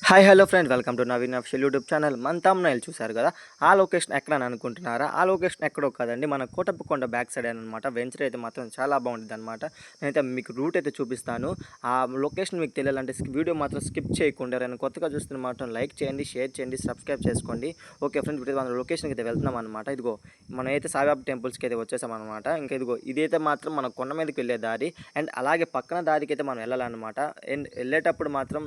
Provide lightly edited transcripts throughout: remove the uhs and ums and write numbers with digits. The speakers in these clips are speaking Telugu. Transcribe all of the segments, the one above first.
Hi hello friends, welcome to Naveen official YouTube channel. మన తమ్ముళ్ళు చూశారు కదా, ఆ లొకేషన్ ఎక్కడ అని అనుకుంటున్నారా? ఆ లొకేషన్ ఎక్కడో కాదండి, మన కోటప్పకొండ బ్యాక్ సైడ్ అనమాట. వెంచర్ అయితే మాత్రం చాలా బాగుంటుంది అనమాట. నేనైతే మీకు రూట్ అయితే చూపిస్తాను. ఆ లొకేషన్ మీకు తెలియాలంటే వీడియో మాత్రం స్కిప్ చేయకుండా, నేను కొత్తగా చూస్తున్న మాత్రం లైక్ చేయండి, షేర్ చేయండి, సబ్స్క్రైబ్ చేసుకోండి. ఓకే ఫ్రెండ్స్, ఇప్పుడు మన లొకేషన్కి అయితే వెళ్తున్నాం అనమాట. ఇదిగో మనమైతే సాయిబాబా టెంపుల్స్కి అయితే వచ్చేసాం అనమాట. ఇంకా ఇదిగో ఇదైతే మాత్రం మన కొండ మీదకి వెళ్ళే దారి, అండ్ అలాగే పక్కన దారికి అయితే మనం వెళ్ళాలన్నమాట. అండ్ వెళ్ళేటప్పుడు మాత్రం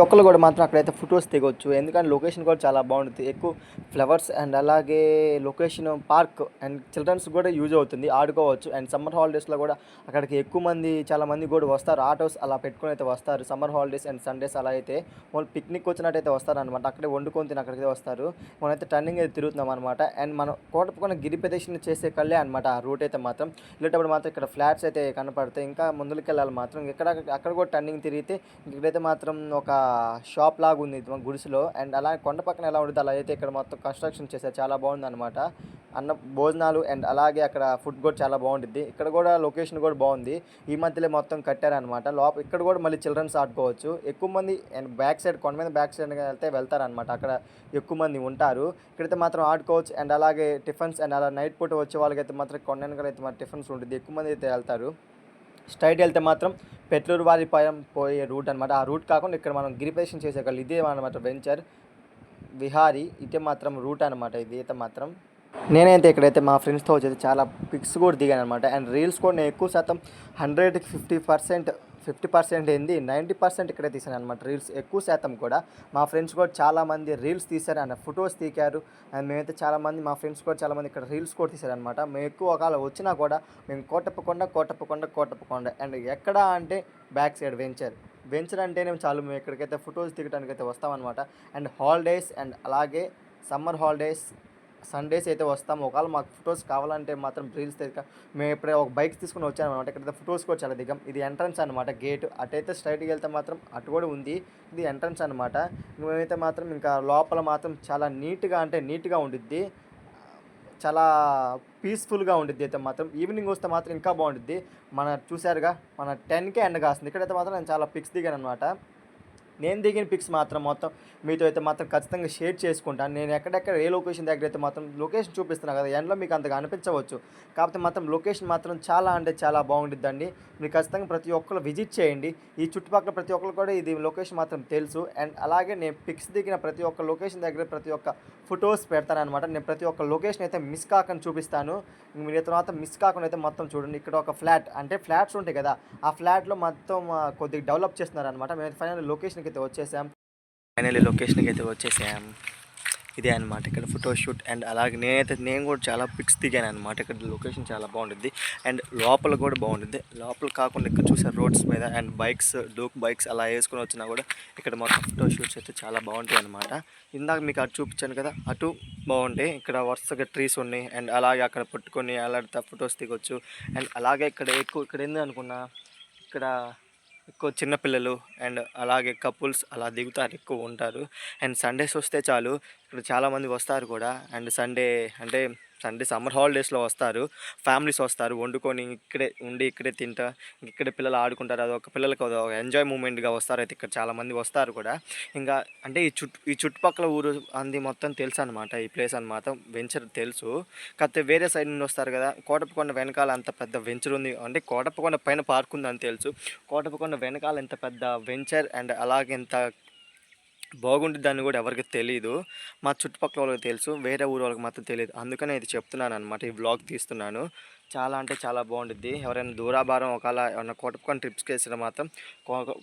ఒక్కళ్ళు కూడా మాత్రం అక్కడైతే ఫొటోస్ దిగొచ్చు. ఎందుకంటే లొకేషన్ కూడా చాలా బాగుంటుంది. ఎక్కువ ఫ్లవర్స్ అండ్ అలాగే లొకేషన్ పార్క్ అండ్ చిల్డ్రన్స్ కూడా యూజ్ అవుతుంది, ఆడుకోవచ్చు. అండ్ సమ్మర్ హాలిడేస్లో కూడా అక్కడికి ఎక్కువ మంది, చాలా మంది కూడా వస్తారు. ఆటోస్ అలా పెట్టుకొని అయితే వస్తారు. సమ్మర్ హాలిడేస్ అండ్ సండేస్ అలా అయితే వాళ్ళు పిక్నిక్ వచ్చినట్టయితే వస్తారనమాట. అక్కడే వండుకొని తిని అక్కడికి వస్తారు. మనమైతే టర్నింగ్ అయితే తిరుగుతున్నాం అనమాట. అండ్ మనం కోటప్పకొండ గిరి ప్రదక్షిణ చేసే కళ్ళే అనమాట ఆ రూట్ అయితే మాత్రం. వెళ్ళేటప్పుడు మాత్రం ఇక్కడ ఫ్లాట్స్ అయితే కనపడతాయి. ఇంకా ముందుకు వెళ్ళాలి మాత్రం. ఇక్కడ అక్కడ కూడా టర్నింగ్ తిరిగితే ఇక్కడైతే మాత్రం ఒక షాప్ లాగా ఉంది గుడిసెలో. అండ్ అలా కొండ పక్కన ఎలా ఉంటుంది అలా అయితే ఇక్కడ మొత్తం కన్స్ట్రక్షన్ చేశారు. చాలా బాగుంది అనమాట. అన్న భోజనాలు అండ్ అలాగే అక్కడ ఫుడ్ కూడా చాలా బాగుంటుంది. ఇక్కడ కూడా లొకేషన్ కూడా బాగుంది. ఈ మధ్యలో మొత్తం కట్టారనమాట. లోపల ఇక్కడ కూడా మళ్ళీ చిల్డ్రన్స్ ఆడుకోవచ్చు. ఎక్కువ మంది అండ్ బ్యాక్ సైడ్ కొండ మీద బ్యాక్ సైడ్ వెళ్తే వెళ్తారనమాట. అక్కడ ఎక్కువ మంది ఉంటారు. ఇక్కడైతే మాత్రం ఆడుకోవచ్చు. అండ్ అలాగే టిఫిన్స్ అండ్ అలా నైట్ పూట వచ్చే వాళ్ళకైతే మాత్రం కొండ వెనకాల అయితే మాత్రం టిఫిన్స్ ఉంటుంది. ఎక్కువ మంది అయితే వెళ్తారు. స్ట్రైట్ వెళ్తే మాత్రం పెట్లూరు వారిపాలెం పోయే రూట్ అనమాట. ఆ రూట్ కాకుండా ఇక్కడ మనం గిరి ప్రదక్షిణ చేసేవాళ్ళు ఇదే అనమాట. వెంచర్ విహారీ ఇదే మాత్రం రూట్ అనమాట. ఇది అయితే మాత్రం నేనైతే ఇక్కడైతే మా ఫ్రెండ్స్తో వచ్చేది చాలా పిక్స్ కూడా దిగాను అనమాట. అండ్ రీల్స్ కూడా నేను ఎక్కువ శాతం 100కి 50% ఏంది 90% ఇక్కడే తీసాను అనమాట. రీల్స్ ఎక్కువ శాతం కూడా మా ఫ్రెండ్స్ కూడా చాలామంది రీల్స్ తీశారు అండ్ ఫొటోస్ తీశారు. అండ్ మేమైతే చాలామంది మా ఫ్రెండ్స్ కూడా చాలామంది ఇక్కడ రీల్స్ కూడా తీశారు అనమాట. మేము ఎక్కువ ఒకవేళ వచ్చినా కూడా మేము కోటప్పకొండ అండ్ ఎక్కడ అంటే బ్యాక్ సైడ్ వెంచర్ అంటేనే చాలు మేము ఇక్కడికైతే ఫొటోస్ దిగడానికి అయితే వస్తామన్నమాట. అండ్ హాలిడేస్ అండ్ అలాగే సమ్మర్ హాలిడేస్ సండేస్ అయితే వస్తాము. ఒకవేళ మాకు ఫొటోస్ కావాలంటే మాత్రం రీల్స్ తెగ మేము ఇప్పుడే ఒక బైక్స్ తీసుకుని వచ్చామన్నమాట. ఇక్కడ ఫొటోస్ కూడా చాలా దిగాం. ఇది ఎంట్రన్స్ అనమాట, గేట్. అటైతే స్ట్రైట్కి వెళ్తే మాత్రం అటు కూడా ఉంది. ఇది ఎంట్రన్స్ అనమాట. మేమైతే మాత్రం ఇంకా లోపల మాత్రం చాలా నీట్గా ఉండిద్ది. చాలా పీస్ఫుల్గా ఉండిద్ది అయితే మాత్రం. ఈవినింగ్ వస్తే మాత్రం ఇంకా బాగుండిద్ది. చూశారుగా మన 10కే ఎండ కాస్తుంది. ఇక్కడైతే మాత్రం నేను చాలా పిక్స్ దిగాను అనమాట. నేను దిగిన పిక్స్ మాత్రం మొత్తం మీతో అయితే మాత్రం ఖచ్చితంగా షేర్ చేసుకుంటాను. నేను ఎక్కడెక్కడ ఏ లొకేషన్ దగ్గర అయితే మాత్రం లొకేషన్ చూపిస్తున్నాను కదా, ఎండలో మీకు అంతగా అనిపించవచ్చు. కాకపోతే మాత్రం లొకేషన్ మాత్రం చాలా అంటే చాలా బాగుంటుందండి. మీరు ఖచ్చితంగా ప్రతి ఒక్కరు విజిట్ చేయండి. ఈ చుట్టుపక్కల ప్రతి ఒక్కరు కూడా ఇది లొకేషన్ మాత్రం తెలుసు. అండ్ అలాగే నేను పిక్స్ దిగిన ప్రతి ఒక్క లొకేషన్ దగ్గర ప్రతి ఒక్క ఫొటోస్ పెడతానమాట. నేను ప్రతి ఒక్క లొకేషన్ అయితే మిస్ కాకుండా చూపిస్తాను. మీరు తర్వాత మిస్ కాకుండా అయితే మొత్తం చూడండి. ఇక్కడ ఒక ఫ్లాట్ అంటే ఫ్లాట్స్ ఉంటాయి కదా, ఆ ఫ్లాట్లో మొత్తం కొద్దిగా డెవలప్ చేస్తున్నారనమాట. మేము ఫైనల్ లొకేషన్కి అయితే వచ్చేసాం. ఇదే అనమాట ఇక్కడ ఫోటో షూట్. అండ్ అలాగే నేను కూడా చాలా పిక్స్ దిగాను అనమాట. ఇక్కడ లొకేషన్ చాలా బాగుంటుంది. అండ్ లోపల కూడా బాగుంటుంది. లోపల కాకుండా ఇక్కడ చూసారు రోడ్స్ మీద అండ్ డూక్ బైక్స్ అలా వేసుకొని వచ్చినా కూడా ఇక్కడ మొత్తం ఫోటో షూట్స్ అయితే చాలా బాగుంటాయి అనమాట. ఇందాక మీకు అటు చూపించాను కదా, అటు బాగుంటాయి. ఇక్కడ వరుసగా ట్రీస్ ఉన్నాయి. అండ్ అలాగే అక్కడ పట్టుకొని అలాంటి ఫొటోస్ దిగొచ్చు. అండ్ అలాగే ఇక్కడ ఏంది అనుకున్నా, ఇక్కడ ఎక్కువ చిన్నపిల్లలు అండ్ అలాగే కపుల్స్ అలా దిగుతారు, ఎక్కువ ఉంటారు. అండ్ సండేస్ వస్తే చాలు, ఇక్కడ చాలామంది వస్తారు కూడా. అండ్ సండే సమ్మర్ హాలిడేస్లో వస్తారు, ఫ్యామిలీస్ వస్తారు. వండుకొని ఇక్కడే తింటా, ఇక్కడే పిల్లలు ఆడుకుంటారు. అదొక పిల్లలకి ఒక ఎంజాయ్ మూమెంట్గా వస్తారు. అయితే ఇక్కడ చాలామంది వస్తారు కూడా. ఇంకా అంటే ఈ చుట్టుపక్కల ఊరు అంది మొత్తం తెలుసు అనమాట. ఈ ప్లేస్ అనమాట వెంచర్ తెలుసు. కాకపోతే వేరే సైడ్ నుండి వస్తారు కదా. కోటప్పకొండ వెనకాల అంత పెద్ద వెంచర్ ఉంది, అంటే కోటప్పకొండ పైన పార్క్ ఉంది అని తెలుసు. కోటప్పకొండ వెనకాల ఎంత పెద్ద వెంచర్ అండ్ అలాగే ఎంత బాగుంటుంది దాన్ని కూడా ఎవరికి తెలియదు. మా చుట్టుపక్కల వాళ్ళకి తెలుసు, వేరే ఊరు వాళ్ళకి మాత్రం తెలియదు. అందుకనే ఇది చెప్తున్నాను అనమాట, ఈ వ్లాగ్ తీస్తున్నాను. చాలా అంటే చాలా బాగుంటుంది. ఎవరైనా దూరాభారం ఒకవేళ ఏమన్నా కోటప్పకొండ ట్రిప్స్కి వేసిన మాత్రం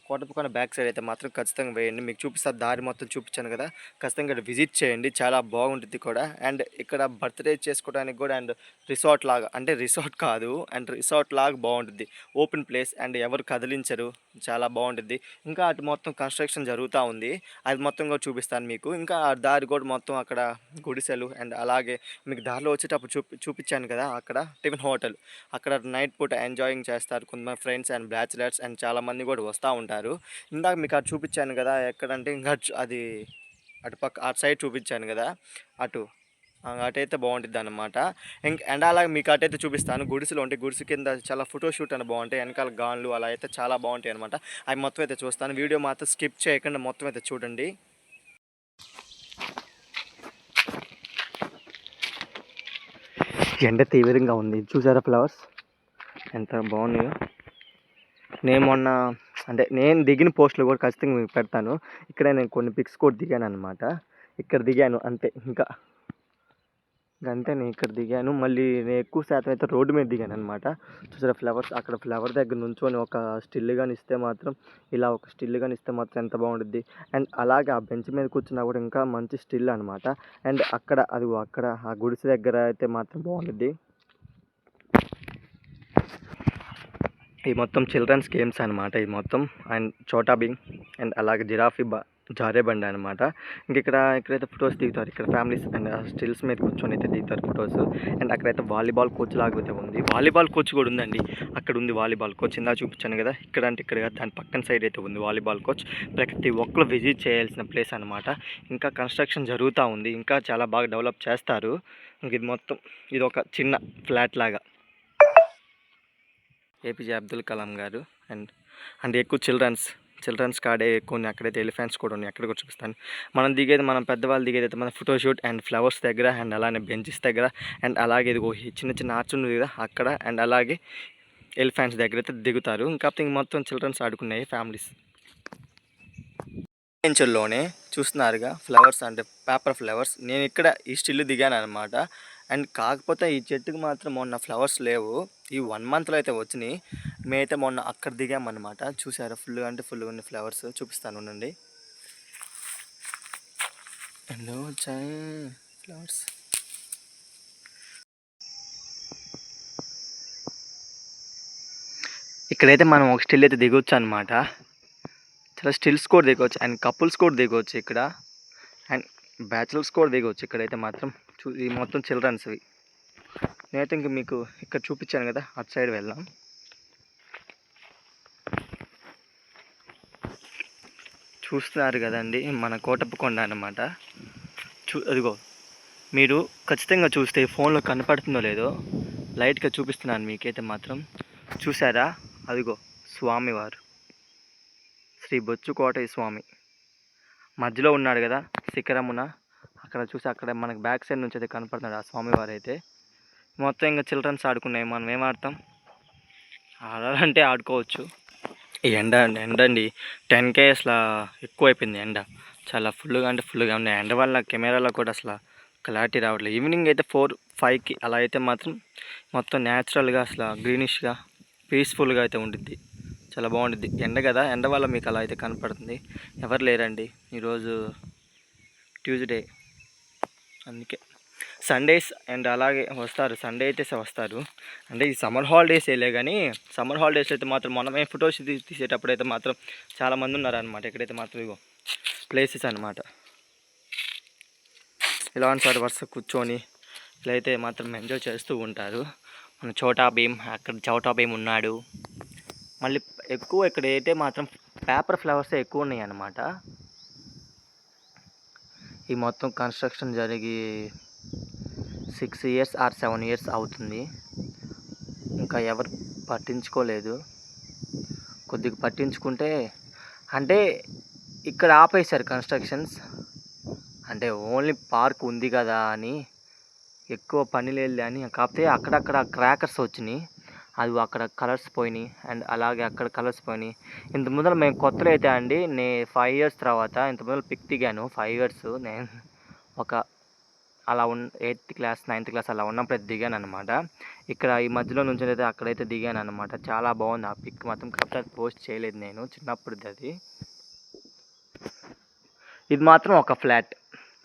కోటప్పకొండ బ్యాక్ సైడ్ అయితే మాత్రం ఖచ్చితంగా వేయండి. మీకు చూపిస్తారు, దారి మొత్తం చూపించాను కదా, ఖచ్చితంగా ఇక్కడ విజిట్ చేయండి. చాలా బాగుంటుంది కూడా. అండ్ ఇక్కడ బర్త్డే చేసుకోవడానికి కూడా అండ్ రిసార్ట్ లాగా, అంటే రిసార్ట్ కాదు అండ్ రిసార్ట్ లాగా బాగుంటుంది. ఓపెన్ ప్లేస్ అండ్ ఎవరు కదిలించరు, చాలా బాగుంటుంది. ఇంకా అటు మొత్తం కన్స్ట్రక్షన్ జరుగుతూ ఉంది, అది మొత్తం కూడా చూపిస్తాను మీకు. ఇంకా ఆ దారి కూడా మొత్తం అక్కడ గుడిసెలు అండ్ అలాగే మీకు దారిలో వచ్చేటప్పుడు చూపించాను కదా, అక్కడ టిఫిన్ హోటల్. అక్కడ నైట్ పూట ఎంజాయింగ్ చేస్తారు కొంతమంది ఫ్రెండ్స్ అండ్ బ్యాచిలర్స్ అండ్ చాలామంది కూడా వస్తూ ఉంటారు. ఇందాక మీకు అటు చూపించాను కదా, ఎక్కడంటే ఇంకా అది అటు సైడ్ చూపించాను కదా, అటు అటైతే బాగుంటుంది అనమాట. అండ్ అలాగే మీకు అటైతే చూపిస్తాను. గుడిసెలు ఉంటాయి, గుడిసె కింద చాలా ఫోటో షూట్ అని బాగుంటాయి, వెనకాల గాన్లు అలా అయితే చాలా బాగుంటాయి అనమాట. అవి మొత్తం అయితే చూస్తాను. వీడియో మాత్రం స్కిప్ చేయకుండా మొత్తం అయితే చూడండి. ఎండ తీవ్రంగా ఉంది, చూసారా ఫ్లవర్స్ ఎంత బాగున్నాయో. నేను దిగిన పోస్టులు కూడా ఖచ్చితంగా మీకు పెడతాను. ఇక్కడ నేను కొన్ని పిక్స్ కూడా దిగాను అనమాట. ఇక్కడ దిగాను అంతే, ఇంకా అంతే. నేను ఇక్కడ దిగాను, మళ్ళీ నేను ఎక్కువ శాతం అయితే రోడ్డు మీద దిగాను అనమాట. చూసారా ఫ్లవర్స్, అక్కడ ఫ్లవర్ దగ్గర నుంచొని ఒక స్టిల్ కానీ ఇస్తే మాత్రం, ఇలా ఒక స్టిల్ కానీ ఇస్తే మాత్రం ఎంత బాగుంటుంది. అండ్ అలాగే ఆ బెంచ్ మీద కూర్చున్నా కూడా ఇంకా మంచి స్టిల్ అనమాట. అండ్ అక్కడ ఆ గుడిసె దగ్గర అయితే మాత్రం బాగుంటుంది. ఇది మొత్తం చిల్డ్రన్స్ గేమ్స్ అనమాట ఇది మొత్తం. అండ్ చోటా భీమ్ అండ్ అలాగే జారే బండి అనమాట. ఇక్కడైతే ఫొటోస్ దిగుతారు. ఇక్కడ ఫ్యామిలీస్ అండ్ స్టిల్స్ మీద కూర్చొని అయితే దిగుతారు ఫొటోస్. అండ్ అక్కడైతే వాలీబాల్ కోచ్ లాగా అయితే ఉంది. వాలీబాల్ కోచ్ కూడా ఉందండి, అక్కడ ఉంది వాలీబాల్ కోచ్. ఇందా చూపించాను కదా, ఇక్కడ దాని పక్కన సైడ్ అయితే ఉంది వాలీబాల్ కోచ్. ప్రతి ఒక్కరు విజిట్ చేయాల్సిన ప్లేస్ అనమాట. ఇంకా కన్స్ట్రక్షన్ జరుగుతూ ఉంది, ఇంకా చాలా బాగా డెవలప్ చేస్తారు. ఇది ఒక చిన్న ఫ్లాట్ లాగా. ఏపీజే అబ్దుల్ కలాం గారు అండ్ ఎక్కువ చిల్డ్రన్స్ కాడే ఎక్కువ ఉన్నాయి. అక్కడైతే ఎలిఫెంట్స్ కూడా ఉన్నాయి, అక్కడ కూడా చూపిస్తాను. మనం పెద్దవాళ్ళు దిగేది అయితే మన ఫోటోషూట్ అండ్ ఫ్లవర్స్ దగ్గర, అండ్ అలానే బెంచెస్ దగ్గర, అండ్ అలాగే ఇదిగో చిన్న ఆర్చ్ ఉంది కదా అక్కడ, అండ్ అలాగే ఎలిఫెంట్స్ దగ్గర అయితే దిగుతారు. ఇంకా మొత్తం చిల్డ్రన్స్ ఆడుకున్నాయి ఫ్యామిలీస్. బెంచుల్లోనే చూస్తున్నారుగా ఫ్లవర్స్ అంటే పేపర్ ఫ్లవర్స్. నేను ఇక్కడ ఈ స్టిల్ దిగాను అనమాట. అండ్ కాకపోతే ఈ చెట్టుకు మాత్రం మొన్న ఫ్లవర్స్ లేవు, ఈ 1 మంత్లో అయితే వచ్చినాయి. మేమైతే మొన్న అక్కడ దిగామన్నమాట. చూసారా ఫుల్గా ఉన్న ఫ్లవర్స్ చూపిస్తాను ఉండండి. ఎన్నో వచ్చాయి ఫ్లవర్స్. ఇక్కడైతే మనం ఒక స్టిల్ అయితే దిగొచ్చు అనమాట. చాలా స్టిల్స్ కూడా దిగవచ్చు, అండ్ కపుల్స్ కూడా దిగవచ్చు ఇక్కడ, అండ్ బ్యాచులర్స్ కూడా దిగవచ్చు. ఇక్కడైతే మాత్రం ఈ మొత్తం చిల్డ్రన్స్వి. నేనైతే ఇంక మీకు ఇక్కడ చూపించాను కదా, అటు సైడ్ వెళ్దాం. చూస్తున్నారు కదండి మన కోటప్పకొండ అన్నమాట. అదిగో మీరు ఖచ్చితంగా చూస్తే ఫోన్లో కనపడుతుందో లేదో లైట్గా చూపిస్తున్నాను మీకైతే మాత్రం. చూసారా, అదిగో స్వామివారు, శ్రీ బొచ్చుకోటయ్య స్వామి మధ్యలో ఉన్నాడు కదా శిఖరమున. అక్కడ మనకు బ్యాక్ సైడ్ నుంచి అయితే కనపడుతున్నాడు ఆ స్వామివారు అయితే. మొత్తం ఇంకా చిల్డ్రన్స్ ఆడుకున్నాయి, మనం ఏం ఆడతాం, ఆడాలంటే ఆడుకోవచ్చు. ఎండ అండి 10K అసలు ఎక్కువ అయిపోయింది ఎండ, చాలా ఫుల్గా ఉన్నాయి. ఎండ వల్ల కెమెరాలో కూడా అసలు క్లారిటీ రావట్లేదు. ఈవినింగ్ అయితే 4-5కి అలా అయితే మాత్రం మొత్తం న్యాచురల్గా అసలు గ్రీనిష్గా పీస్ఫుల్గా అయితే ఉంటుంది, చాలా బాగుంటుంది. ఎండ కదా, ఎండ వల్ల మీకు అలా అయితే కనపడుతుంది. ఎవరు లేరండి ఈరోజు ట్యూస్డే, అందుకే. సండేస్ అండ్ అలాగే వస్తారు, సండే అయితే వస్తారు. అంటే ఈ సమ్మర్ హాలిడేస్ వేయలే, కానీ సమ్మర్ హాలిడేస్ అయితే మాత్రం మనమే ఫొటోస్ తీసేటప్పుడు అయితే మాత్రం చాలామంది ఉన్నారనమాట. ఇక్కడైతే మాత్రం ఇగో ప్లేసెస్ అనమాట. ఇలాంటి సార్ వరుస కూర్చొని ఇలా అయితే మాత్రం ఎంజాయ్ చేస్తూ ఉంటారు. మన చోటా భీమ్ ఉన్నాడు. మళ్ళీ ఎక్కువ ఇక్కడ అయితే మాత్రం పేపర్ ఫ్లవర్సే ఎక్కువ ఉన్నాయి అన్నమాట. ఈ మొత్తం కన్స్ట్రక్షన్ జరిగి 6 years or 7 years అవుతుంది. ఇంకా ఎవరు పట్టించుకోలేదు. కొద్దిగా పట్టించుకుంటే, అంటే ఇక్కడ ఆపేశారు కన్స్ట్రక్షన్స్. అంటే ఓన్లీ పార్క్ ఉంది కదా అని ఎక్కువ పని లేదు అని. కాకపోతే అక్కడక్కడ క్రాకర్స్ వచ్చినాయి, అది అక్కడ కలర్స్ పోయినాయి, అండ్ అలాగే అక్కడ కలర్స్ పోయినాయి. ఇంత ముందర మేము కొత్తలో అయితే అండి, 5 years తర్వాత ఇంత ముందర పిక్ దిగాను. 5 years నేను ఒక అలా 8th class 9th class అలా ఉన్నప్పుడు అయితే దిగాను అనమాట. ఇక్కడ ఈ మధ్యలో నుంచి అయితే అక్కడైతే దిగాను అనమాట. చాలా బాగుంది ఆ పిక్ మాత్రం. కాకపోతే అది పోస్ట్ చేయలేదు నేను, చిన్నప్పుడుది అది. ఇది మాత్రం ఒక ఫ్లాట్.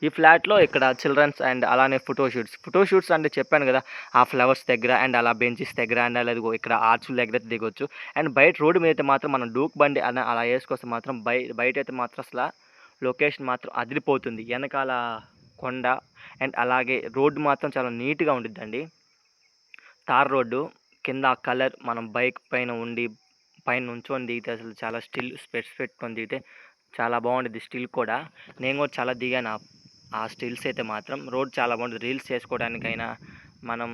ఈ ఫ్లాట్లో ఇక్కడ చిల్డ్రన్స్ అండ్ అలానే ఫోటోషూట్స్ అంటే చెప్పాను కదా, ఆ ఫ్లవర్స్ దగ్గర అండ్ అలా బెంచెస్ దగ్గర అండ్ అలా ఇక్కడ ఆర్చుల దగ్గర దిగొచ్చు. అండ్ బయట రోడ్డు మీద అయితే మాత్రం మనం డూక్ బండి అలా వేసుకొస్తే మాత్రం బయట అయితే మాత్రం అసలు లొకేషన్ మాత్రం అదిరిపోతుంది. వెనకాల కొండ అండ్ అలాగే రోడ్డు మాత్రం చాలా నీట్గా ఉండిద్దండి. తార్ రోడ్డు కింద కలర్, మనం బైక్ పైన నుంచొని దిగితే అసలు చాలా స్పెట్స్ పెట్టుకొని దిగితే చాలా బాగుంటుంది స్టిల్ కూడా. నేను కూడా చాలా దిగాను ఆ స్టిల్స్ అయితే మాత్రం రోడ్ చాలా బాగుంటుంది. రీల్స్ చేసుకోవడానికైనా మనం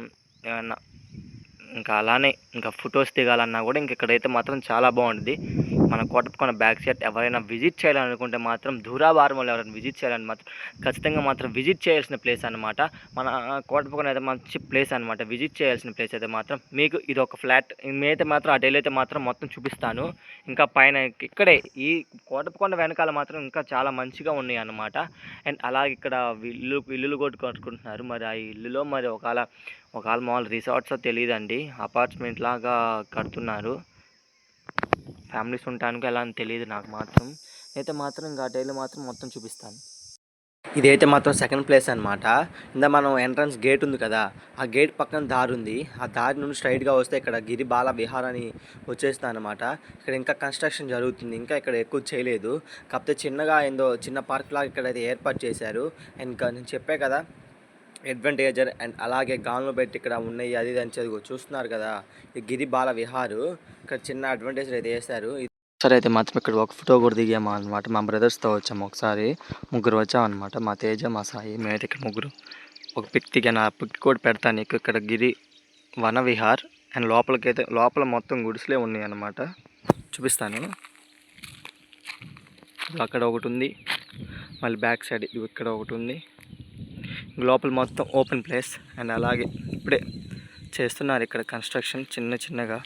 ఏమన్నా ఇంకా అలానే ఇంకా ఫొటోస్ దిగాలన్నా కూడా ఇంక ఇక్కడైతే మాత్రం చాలా బాగుంటుంది. మన కోటప్పకొండ బ్యాక్ సైడ్ ఎవరైనా విజిట్ చేయాలనుకుంటే మాత్రం దూరాభారం వాళ్ళు ఎవరైనా విజిట్ చేయాలని మాత్రం ఖచ్చితంగా మాత్రం విజిట్ చేయాల్సిన ప్లేస్ అనమాట. మన కోటప్పకొండ అయితే మంచి ప్లేస్ అనమాట. విజిట్ చేయాల్సిన ప్లేస్ అయితే మాత్రం మీకు ఇది ఒక ఫ్లాట్ మేమైతే మాత్రం ఆ డైలీ అయితే మాత్రం మొత్తం చూపిస్తాను. ఇంకా పైన ఇక్కడే ఈ కోటప్పకొండ వెనకాల మాత్రం ఇంకా చాలా మంచిగా ఉన్నాయి అన్నమాట. అండ్ అలాగే ఇక్కడ ఇల్లులు కూడా కట్టుకుంటున్నారు. మరి ఆ ఇల్లులో మరి ఒకవేళ మామూలు రిసార్ట్స్ తెలియదండి, అపార్ట్మెంట్ లాగా కడుతున్నారు. ఫ్యామిలీస్ ఉండటానికి ఎలా అని తెలియదు నాకు మాత్రం. అయితే మాత్రం ఇంకా డైలీ మాత్రం మొత్తం చూపిస్తాను. ఇదైతే మాత్రం సెకండ్ ప్లేస్ అనమాట. ఇందా మనం ఎంట్రన్స్ గేట్ ఉంది కదా, ఆ గేట్ పక్కన దారి ఉంది. ఆ దారి నుండి స్ట్రైట్గా వస్తే ఇక్కడ గిరి బాల విహార్ అని వచ్చేస్తుంది అనమాట. ఇక్కడ ఇంకా కన్స్ట్రక్షన్ జరుగుతుంది, ఇంకా ఇక్కడ ఎక్కువ చేయలేదు. కాకపోతే చిన్నగా ఏందో చిన్న పార్క్ లాగా ఇక్కడైతే ఏర్పాటు చేశారు. అండ్ నేను చెప్పే కదా అడ్వెంటేజర్ అండ్ అలాగే గాల్లో పెట్టి ఇక్కడ ఉన్నాయి అది ఇది అని చదువు చూస్తున్నారు కదా, ఈ గిరి బాల విహారు. ఇక్కడ చిన్న అడ్వెంటేజర్ అయితే వేశారు. సరే అయితే మాత్రం ఇక్కడ ఒక ఫోటో కూడా దిగాము అనమాట. మా బ్రదర్స్తో వచ్చాము, ఒకసారి ముగ్గురు వచ్చామన్నమాట. మా తేజ, మా సాయి, మేమైతే ఇక్కడ ముగ్గురు ఒక పిక్ దిగాను. ఆ పిక్ కూడా పెడతాను నీకు. ఇక్కడ గిరి వన విహార్ అండ్ లోపల మొత్తం గుడిసెలే ఉన్నాయి అన్నమాట. చూపిస్తాను. అక్కడ ఒకటి ఉంది, మళ్ళీ బ్యాక్ సైడ్ ఇక్కడ ఒకటి ఉంది. లోపల మొత్తం ఓపెన్ ప్లేస్. అండ్ అలాగే ఇప్పుడే చేస్తున్నారు ఇక్కడ కన్స్ట్రక్షన్ చిన్నగా.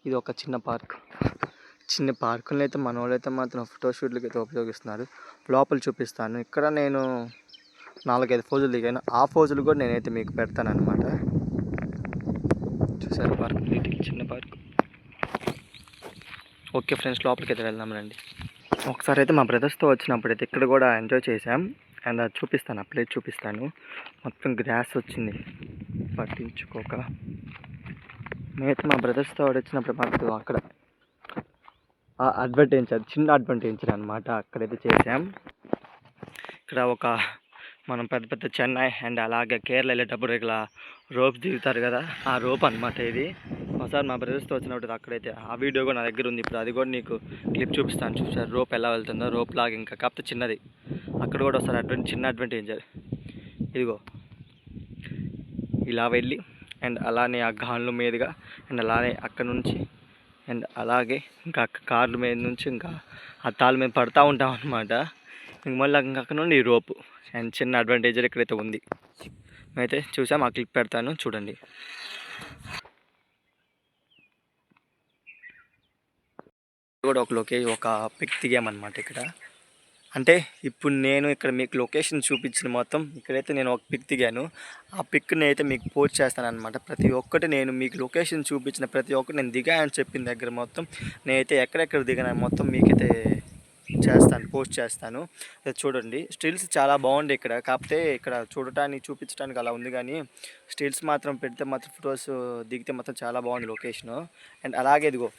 ఇది ఒక చిన్న పార్కులో అయితే మన వాళ్ళైతే మాత్రం ఫోటోషూట్లకి అయితే ఉపయోగిస్తున్నారు. లోపల చూపిస్తాను. ఇక్కడ నేను 4-5 ఫోజులు దిగాను. ఆ ఫోజులు కూడా నేనైతే మీకు పెడతాను అనమాట. చూసారు పార్క్, చిన్న పార్క్. ఓకే ఫ్రెండ్స్, లోపలికి అయితే వెళ్దాం రండి. ఒకసారి అయితే మా బ్రదర్స్తో వచ్చినప్పుడు అయితే ఇక్కడ కూడా ఎంజాయ్ చేసాం. అండ్ అది చూపిస్తాను, ఆ ప్లేస్ చూపిస్తాను. మొత్తం గ్రాస్ వచ్చింది పట్టించుకోక. మేమైతే మా బ్రదర్స్తో వచ్చినప్పుడు మాకు అక్కడ చిన్న అడ్వెంటేజర్ అనమాట, అక్కడైతే చేసాం. ఇక్కడ మనం పెద్ద చెన్నై అండ్ అలాగే కేరళ వెళ్ళేటప్పుడు ఇలా రోప్ దిగుతారు కదా, ఆ రోప్ అనమాట ఇది. ఒకసారి మా బ్రదర్స్తో వచ్చినప్పుడు అక్కడైతే ఆ వీడియో కూడా నా దగ్గర ఉంది. ఇప్పుడు అది కూడా నీకు క్లిప్ చూపిస్తాను. చూసారు రోప్ ఎలా వెళ్తుందో, రోప్ లాగా ఇంకా కాకపోతే చిన్నది. అక్కడ కూడా ఒకసారి చిన్న అడ్వెంటేజర్ ఇదిగో ఇలా వెళ్ళి అండ్ అలానే ఆ గాన్ల మీదుగా అండ్ అలానే అక్కడ నుంచి అండ్ అలాగే ఇంకా కార్ల మీద నుంచి ఇంకా ఆ తాళ్ళ మీద పడుతూ ఉంటాం అనమాట. ఇంక మళ్ళీ అక్కడ నుండి ఈ రోపు అండ్ చిన్న అడ్వాంటేజర్ ఇక్కడైతే ఉంది. మేమైతే చూసాం, ఆ క్లిప్ పెడతాను చూడండి. కూడా ఒక పిక్ దిగామన్నమాట ఇక్కడ. అంటే ఇప్పుడు నేను ఇక్కడ మీకు లొకేషన్ చూపించిన మొత్తం ఇక్కడైతే నేను ఒక పిక్ దిగాను. ఆ పిక్ని అయితే మీకు పోస్ట్ చేస్తాను అనమాట. ప్రతి ఒక్కటి నేను మీకు లొకేషన్ చూపించిన ప్రతి ఒక్కటి నేను దిగానని చెప్పిన దగ్గర మొత్తం నేనైతే ఎక్కడెక్కడ దిగాను మొత్తం మీకైతే పోస్ట్ చేస్తాను. చూడండి, స్టిల్స్ చాలా బాగుంది ఇక్కడ. కాకపోతే ఇక్కడ చూపించడానికి అలా ఉంది, కానీ స్టిల్స్ మాత్రం పెడితే మాత్రం ఫొటోస్ దిగితే మాత్రం చాలా బాగుంది లొకేషను. అండ్ అలాగే ఇదిగో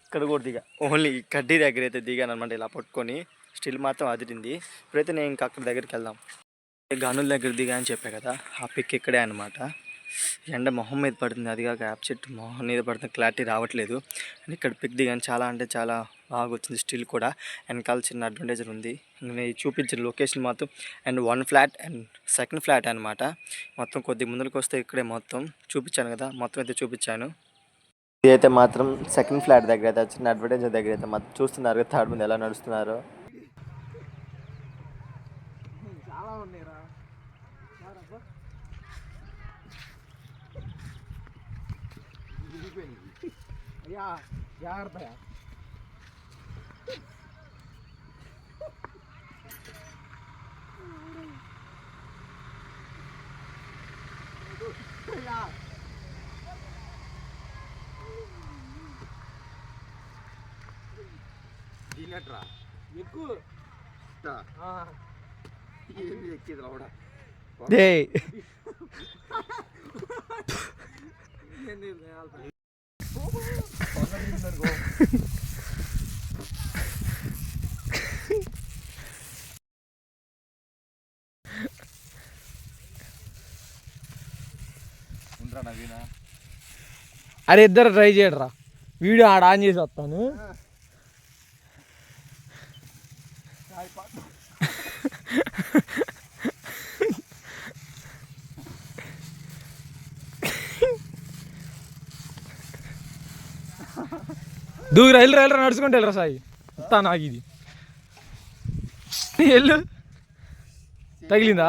ఇక్కడ కూడా దిగా, ఓన్లీ కడ్డీ దగ్గర అయితే దిగాను అనమాట. ఇలా పట్టుకొని స్టిల్ మాత్రం అదిరింది. ఇప్పుడైతే నేను ఇంకా అక్కడ దగ్గరికి వెళ్దాం. గనుల దగ్గర దిగా అని చెప్పా కదా, ఆ పిక్ ఇక్కడే అనమాట. ఎండ మొహం మీద పడుతుంది, అది కాక యాప్ చెట్టు మొహం మీద పడుతుంది, క్లారిటీ రావట్లేదు. అండ్ ఇక్కడ పిక్ దిగాను, చాలా అంటే చాలా బాగా వచ్చింది. స్టిల్ కూడా వెనకాల చిన్న అడ్వాంటేజర్ ఉంది. నేను చూపించిన లొకేషన్ మొత్తం and 1 flat and 2nd flat అనమాట. మొత్తం కొద్ది ముందుకు వస్తే ఇక్కడే మొత్తం చూపించాను కదా, మొత్తం అయితే చూపించాను. ఇదైతే మాత్రం 2nd ఫ్లాట్ దగ్గర అయితే చిన్న అడ్వర్టైజర్ దగ్గర అయితే మాత్రం చూస్తున్నారు కదా, థర్డ్ మంది ఎలా నడుస్తున్నారో. ఎక్కువ ఎక్కిది రావడా అరే ఇద్దరు ట్రై చేయడరా, వీడియో ఆడ ఆన్ చేసి వస్తాను. దూరం వెళ్ళరా నడుచుకుంటూ వెళ్ళరా సాయి తా నాకు ఇది వెళ్ళు తగిలిందా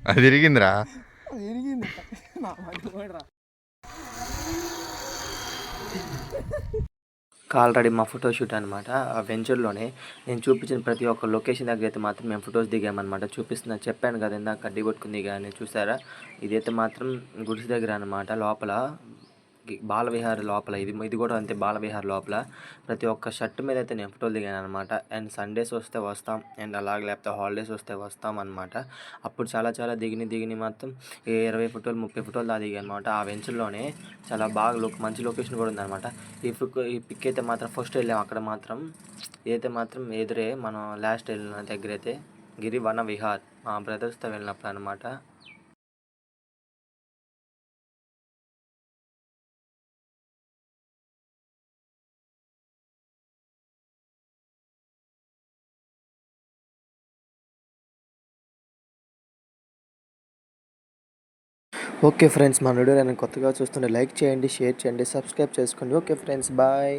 అది తిరిగిందిరా. ఆల్రెడీ మా ఫోటో షూట్ అనమాట ఆ వెంచర్లోనే నేను చూపించిన ప్రతి ఒక్క లొకేషన్ దగ్గర అయితే మాత్రం మేము ఫొటోస్ దిగామన్నమాట. చూపిస్తున్నా చెప్పాను కదా ఇందాక కడ్డీ కొట్టుకుని దిగాని చూసారా. ఇదైతే మాత్రం గుడిసి దగ్గర అనమాట, లోపల బాలవిహార్ లోపల. ఇది కూడా అంతే, బాలవిహార్ లోపల. ప్రతి ఒక్క షర్ట్ మీద అయితే నేను ఫోటోలు దిగాను అనమాట. అండ్ సండేస్ వస్తే వస్తాం, అండ్ అలాగే లేకపోతే హాలిడేస్ వస్తే వస్తాం అనమాట. అప్పుడు చాలా దిగిని మాత్రం 20 ఫోటోలు 30 ఫోటోలు దా దిగాను అనమాట. ఆ వెంచర్లోనే చాలా బాగా మంచి లొకేషన్ కూడా ఉందన్నమాట. ఈ పిక్ అయితే మాత్రం ఫస్ట్ వెళ్ళాము. అక్కడ మాత్రం ఏదైతే మాత్రం ఎదురే మనం లాస్ట్ వెళ్ళిన దగ్గర అయితే గిరివన విహార్ మా బ్రదర్స్తో వెళ్ళినప్పుడు అనమాట. ఓకే ఫ్రెండ్స్, మన వీడియో నేను కొత్తగా చూస్తుంటే లైక్ చేయండి, షేర్ చేయండి, సబ్స్క్రైబ్ చేసుకోండి. Okay friends, bye.